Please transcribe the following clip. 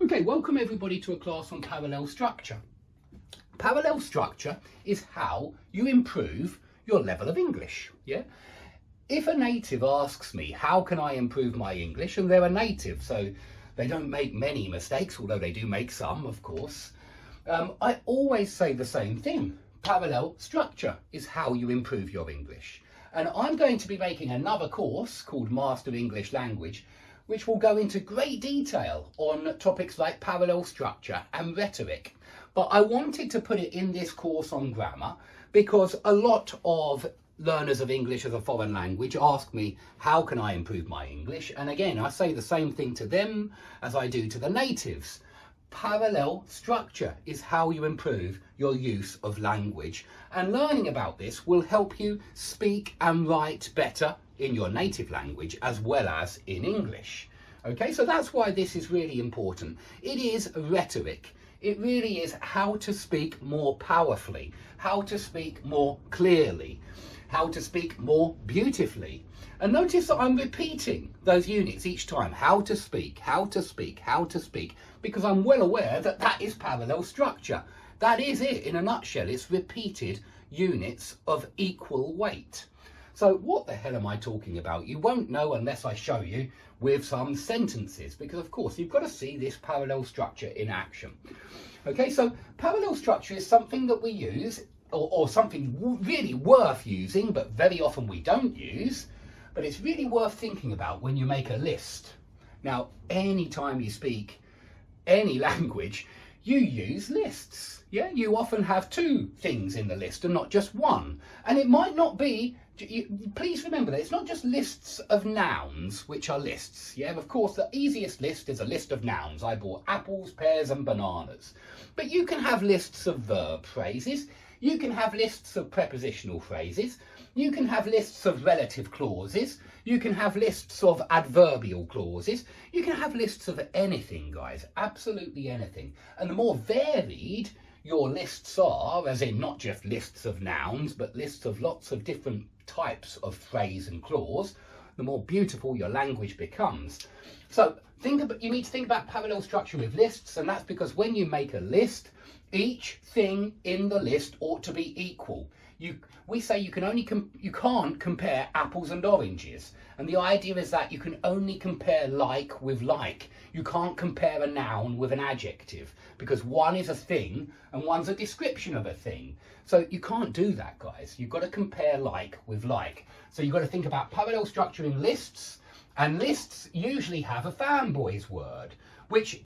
Okay, welcome everybody to a class on parallel structure. Parallel structure is how you improve your level of English, yeah? If a native asks me, how can I improve my English? And they're a native, so they don't make many mistakes, although they do make some, of course. I always say the same thing. Parallel structure is how you improve your English. And I'm going to be making another course called Master English Language, which will go into great detail on topics like parallel structure and rhetoric. But I wanted to put it in this course on grammar because a lot of learners of English as a foreign language ask me, how can I improve my English? And again, I say the same thing to them as I do to the natives. Parallel structure is how you improve your use of language. And learning about this will help you speak and write better in your native language as well as in English. Okay, so that's why this is really important. It is rhetoric. It really is how to speak more powerfully, how to speak more clearly, how to speak more beautifully. And notice that I'm repeating those units each time. How to speak, how to speak, how to speak, because I'm well aware that that is parallel structure. That is it in a nutshell. It's repeated units of equal weight. So what the hell am I talking about? You won't know unless I show you with some sentences, because of course you've got to see this parallel structure in action. Okay, so parallel structure is something that we use, or something really worth using, but very often we don't use, but it's really worth thinking about when you make a list. Now, anytime you speak any language, you use lists. Yeah, you often have two things in the list and not just one. And it might not be, please remember that it's not just lists of nouns, which are lists. Yeah, of course, the easiest list is a list of nouns. I bought apples, pears and bananas. But you can have lists of verb phrases. You can have lists of prepositional phrases. You can have lists of relative clauses. You can have lists of adverbial clauses. You can have lists of anything, guys, absolutely anything. And the more varied your lists are, as in not just lists of nouns, but lists of lots of different types of phrase and clause, the more beautiful your language becomes. So you need to think about parallel structure with lists, and that's because when you make a list, each thing in the list ought to be equal. We say you can't compare apples and oranges, and the idea is that you can only compare like with like. You can't compare a noun with an adjective because one is a thing and one's a description of a thing. So you can't do that, guys. You've got to compare like with like. So you've got to think about parallel structure in lists, and lists usually have a fanboys word, which